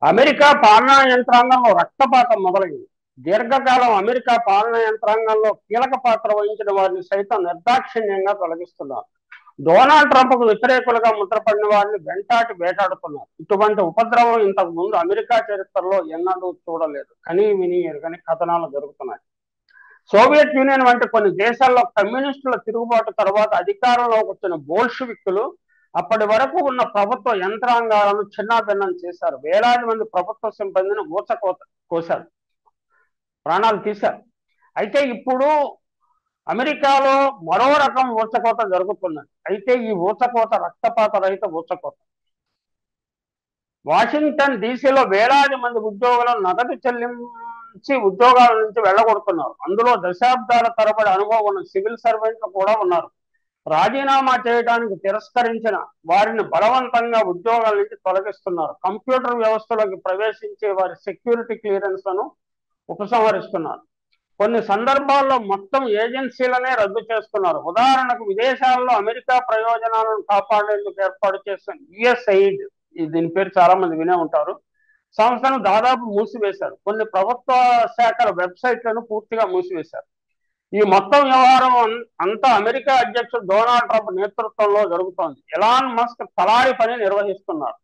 America పాలనా యంత్రాంగంలో రక్తపాతం మొదలైంది. దీర్ఘకాలం అమెరికా పాలనా యంత్రాంగంలో కీలక పాత్ర వహించిన వారిని సైతం నిర్దాక్షిణ్యంగా తొలగిస్తున్నారు. డొనాల్డ్ ట్రంప్కు వ్యతిరేకులుగా ముద్రపడిన వారిని వెంటాటి వేటాడుతున్నారు. ఇటువంటి ఉపద్రవం ఇంతకు ముందు అమెరికా చరిత్రలో ఎన్నడూ చూడలేదు. కనీ విని ఎరుగని కథనాలు జరుగుతున్నాయి. సోవియట్ యూనియన్ వంటి కొన్ని దేశాల్లో కమ్యూనిస్టుల తిరుగుబాటు తర్వాత అధికారంలోకి వచ్చిన బోల్షివిక్కులు అప్పటి వరకు ఉన్న ప్రభుత్వ యంత్రాంగాలను చిన్నాభిన్నం చేశారు. వేలాది మంది ప్రభుత్వ సిబ్బందిని ఊచకోత కోశారు, ప్రాణాలు తీశారు. అయితే ఇప్పుడు అమెరికాలో మరో రకం ఊచకోత జరుగుతున్నది. అయితే ఈ ఊచకోత రక్తపాత రహిత ఊచకోత. వాషింగ్టన్ డీసీలో వేలాది మంది ఉద్యోగులను నగదు చెల్లించి ఉద్యోగాల నుంచి వెళ్ళగొడుతున్నారు. అందులో దశాబ్దాల తరబడి అనుభవం ఉన్న సివిల్ సర్వెంట్లు కూడా ఉన్నారు. రాజీనామా చేయడానికి తిరస్కరించిన వారిని బలవంతంగా ఉద్యోగాల నుంచి తొలగిస్తున్నారు. కంప్యూటర్ వ్యవస్థలోకి ప్రవేశించే వారి సెక్యూరిటీ క్లియరెన్స్లను ఉపసంహరిస్తున్నారు. కొన్ని సందర్భాల్లో మొత్తం ఏజెన్సీలనే రద్దు చేస్తున్నారు. ఉదాహరణకు విదేశాల్లో అమెరికా ప్రయోజనాలను కాపాడేందుకు ఏర్పాటు చేసిన యుఎస్ఐడ్, దీని పేరు చాలా మంది వినే ఉంటారు, సంస్థను దాదాపు మూసివేశారు. కొన్ని ప్రభుత్వ శాఖల వెబ్సైట్లను పూర్తిగా మూసివేశారు. ఈ మొత్తం వ్యవహారం అంతా అమెరికా అధ్యక్షుడు డొనాల్డ్ ట్రంప్ నేతృత్వంలో జరుగుతోంది. ఎలాన్ మస్క్ తలారి పని నిర్వహిస్తున్నారు.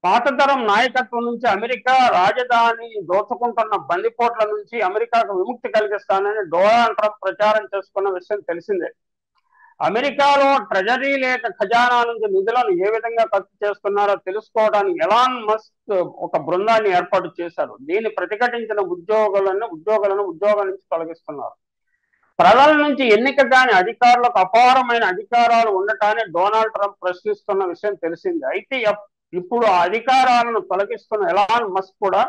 పాతతరం నాయకత్వం నుంచి అమెరికా రాజధాని దోచుకుంటున్న బందిపోట్ల నుంచి అమెరికాకు విముక్తి కలిగిస్తానని డొనాల్డ్ ట్రంప్ ప్రచారం చేసుకున్న విషయం తెలిసిందే. అమెరికాలో ట్రెజరీ లేక ఖజానా నుంచి నిధులను ఏ విధంగా ఖర్చు చేస్తున్నారో తెలుసుకోవడానికి ఎలాన్ మస్క్ ఒక బృందాన్ని ఏర్పాటు చేశారు. దీన్ని ప్రతిఘటించిన ఉద్యోగులను ఉద్యోగం నుంచి తొలగిస్తున్నారు. ప్రజల నుంచి ఎన్నిక కాని అధికారులకు అపారమైన అధికారాలు ఉండటాన్ని డొనాల్డ్ ట్రంప్ ప్రశ్నిస్తున్న విషయం తెలిసింది. అయితే ఇప్పుడు ఆ అధికారాలను తొలగిస్తున్న ఎలాన్ మస్క్ కూడా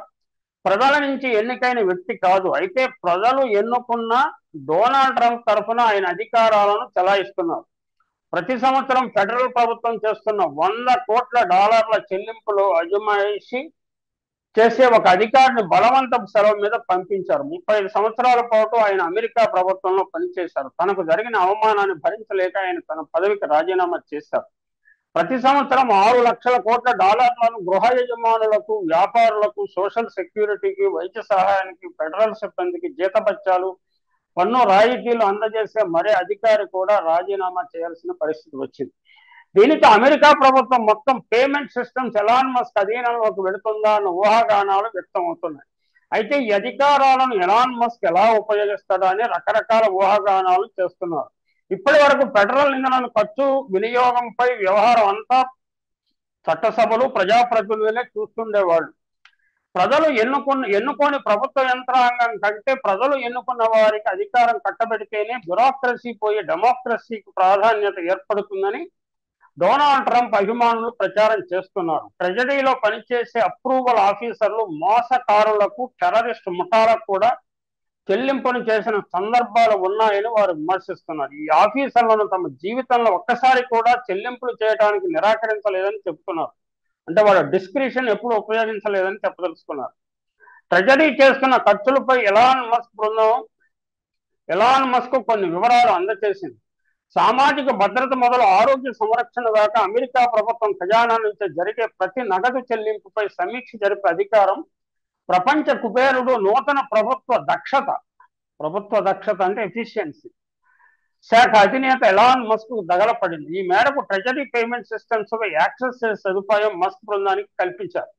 ప్రజల నుంచి ఎన్నికైన వ్యక్తి కాదు. అయితే ప్రజలు ఎన్నుకున్న డొనాల్డ్ ట్రంప్ తరఫున ఆయన అధికారాలను చెలాయిస్తున్నారు. ప్రతి సంవత్సరం ఫెడరల్ ప్రభుత్వం చేస్తున్న $100 కోట్ల చెల్లింపులు అజమాయిషి చేసే ఒక అధికారిని బలవంతపు సెలవు మీద పంపించారు. 35 సంవత్సరాల పాటు ఆయన అమెరికా ప్రభుత్వంలో పనిచేశారు. తనకు జరిగిన అవమానాన్ని భరించలేక ఆయన తన పదవికి రాజీనామా చేశారు. ప్రతి సంవత్సరం $6 లక్షల గృహ యజమానులకు, వ్యాపారులకు, సోషల్ సెక్యూరిటీకి, వైద్య సహాయానికి, ఫెడరల్ సిబ్బందికి జీతభత్యాలు, పన్ను రాయితీలు అందజేసే మరే అధికారి కూడా రాజీనామా చేయాల్సిన పరిస్థితి వచ్చింది. దీనితో అమెరికా ప్రభుత్వం మొత్తం పేమెంట్ సిస్టమ్స్ ఎలాన్ మస్క్ అధీనంలోకి వెళుతుందా అన్న ఊహాగానాలు వ్యక్తం అవుతున్నాయి. అయితే ఈ అధికారాలను ఎలాన్ మస్క్ ఎలా ఉపయోగిస్తాడా అని రకరకాల ఊహాగానాలు చేస్తున్నారు. ఇప్పటి వరకు ఫెడరల్ ఇంధనాల ఖర్చు వినియోగంపై వ్యవహారం అంతా చట్టసభలు, ప్రజాప్రతినిధులే చూస్తుండేవాళ్ళు. ప్రజలు ఎన్నుకోని ప్రభుత్వ యంత్రాంగం కంటే ప్రజలు ఎన్నుకున్న వారికి అధికారం కట్టబెడితేనే బ్యూరోక్రసీ పోయి డెమోక్రసీకి ప్రాధాన్యత ఏర్పడుతుందని డొనాల్డ్ ట్రంప్ అభిమానులు ప్రచారం చేస్తున్నారు. ట్రెజరీలో పనిచేసే అప్రూవల్ ఆఫీసర్లు మోసకారులకు, టెర్రరిస్ట్ ముఠాలకు కూడా చెల్లింపును చేసిన సందర్భాలు ఉన్నాయని వారు విమర్శిస్తున్నారు. ఈ ఆఫీసర్లను తమ జీవితంలో ఒక్కసారి కూడా చెల్లింపులు చేయడానికి నిరాకరించలేదని చెబుతున్నారు. అంటే వాళ్ళ డిస్క్రిషన్ ఎప్పుడు ఉపయోగించలేదని చెప్పదలుచుకున్నారు. ట్రెజరీ చేస్తున్న ఖర్చులపై ఎలాన్ మస్క్ కొన్ని వివరాలు అందజేసింది. సామాజిక భద్రత మొదలు ఆరోగ్య సంరక్షణ దాకా అమెరికా ప్రభుత్వం ఖజానా నుంచి జరిగే ప్రతి నగదు చెల్లింపుపై సమీక్ష జరిపే అధికారం ప్రపంచ కుబేరుడు నూతన ప్రభుత్వ దక్షత అంటే ఎఫిషియన్సీ శాఖ అధినేత ఎలాన్ మస్క్ దగలపడింది. ఈ మేరకు ట్రెజరీ పేమెంట్ సిస్టమ్స్ పై యాక్సెస్ చేసే సదుపాయం మస్క్ బృందానికి కల్పించారు.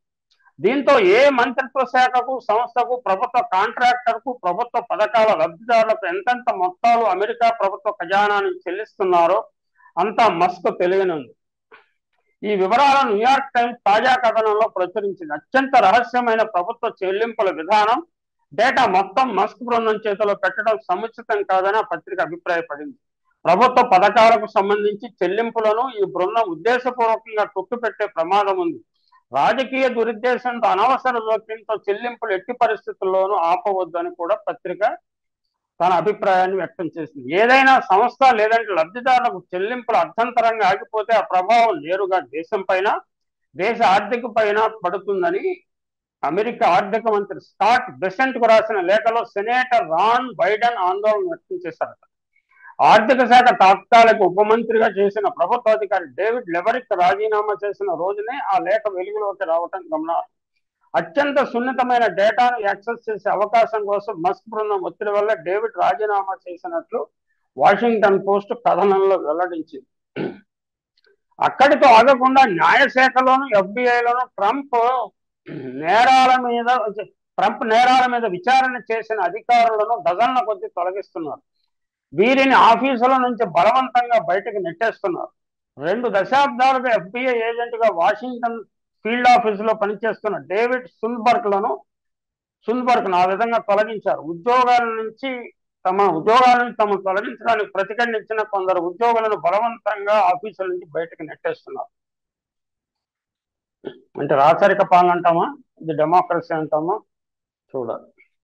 దీంతో ఏ మంత్రిత్వ శాఖకు, సంస్థకు, ప్రభుత్వ కాంట్రాక్టర్కు, ప్రభుత్వ పథకాల లబ్ధిదారులకు ఎంతెంత మొత్తాలు అమెరికా ప్రభుత్వ ఖజానాన్ని చెల్లిస్తున్నారో అంతా మస్క్ తెలియనుంది. ఈ వివరాలను న్యూయార్క్ టైమ్స్ తాజా కథనంలో ప్రచురించింది. అత్యంత రహస్యమైన ప్రభుత్వ చెల్లింపుల విధానం, డేటా మొత్తం మస్క్ బృందం చేతిలో పెట్టడం సముచితం కాదని ఆ పత్రిక అభిప్రాయపడింది. ప్రభుత్వ పథకాలకు సంబంధించి చెల్లింపులను ఈ బృందం ఉద్దేశపూర్వకంగా తొక్కిపెట్టే ప్రమాదం ఉంది. రాజకీయ దురుద్దేశంతో, అనవసర జోక్యంతో చెల్లింపులు ఎట్టి పరిస్థితుల్లోనూ ఆపవద్దని కూడా పత్రిక తన అభిప్రాయాన్ని వ్యక్తం చేసింది. ఏదైనా సంస్థ లేదంటే లబ్ధిదారులకు చెల్లింపులు అర్థంతరంగా ఆగిపోతే ఆ ప్రభావం నేరుగా దేశం పైన, దేశ ఆర్థిక పైన పడుతుందని అమెరికా ఆర్థిక మంత్రి స్కాట్ బెసెంట్ కు రాసిన లేఖలో సెనేటర్ రాన్ బైడెన్ ఆందోళన వ్యక్తం చేశారట. ఆర్థిక శాఖ తాత్కాలిక ఉప మంత్రిగా చేసిన ప్రభుత్వాధికారి డేవిడ్ లెబరిక్ రాజీనామా చేసిన రోజునే ఆ లేఖ వెలుగులోకి రావటం గమనార్హం. అత్యంత సున్నితమైన డేటాను యాక్సెస్ చేసే అవకాశం కోసం మస్క్ బృందం ఒత్తిడి వల్ల డేవిడ్ రాజీనామా చేసినట్లు వాషింగ్టన్ పోస్ట్ కథనంలో వెల్లడించింది. అక్కడితో ఆగకుండా న్యాయశాఖలోను ఎఫ్బిఐలోను నేరాల మీద విచారణ చేసిన అధికారులను డజన్ల కొద్ది తొలగిస్తున్నారు. వీరిని ఆఫీసుల నుంచి బలవంతంగా బయటకు నెట్టేస్తున్నారు. 2 దశాబ్దాలుగా ఎఫ్బిఐ ఏజెంట్గా వాషింగ్టన్ ఫీల్డ్ ఆఫీసులో పనిచేస్తున్న డేవిడ్ సున్బర్గ్ను ఆ విధంగా తొలగించారు. ఉద్యోగాల నుంచి తమ తొలగించడానికి ప్రతిఘటించిన కొందరు ఉద్యోగులను బలవంతంగా ఆఫీసుల నుంచి బయటకు నెట్టేస్తున్నారు. అంటే రాచరిక పాలన అంటామా, ఇది డెమోక్రసీ అంటామా చూడాలి.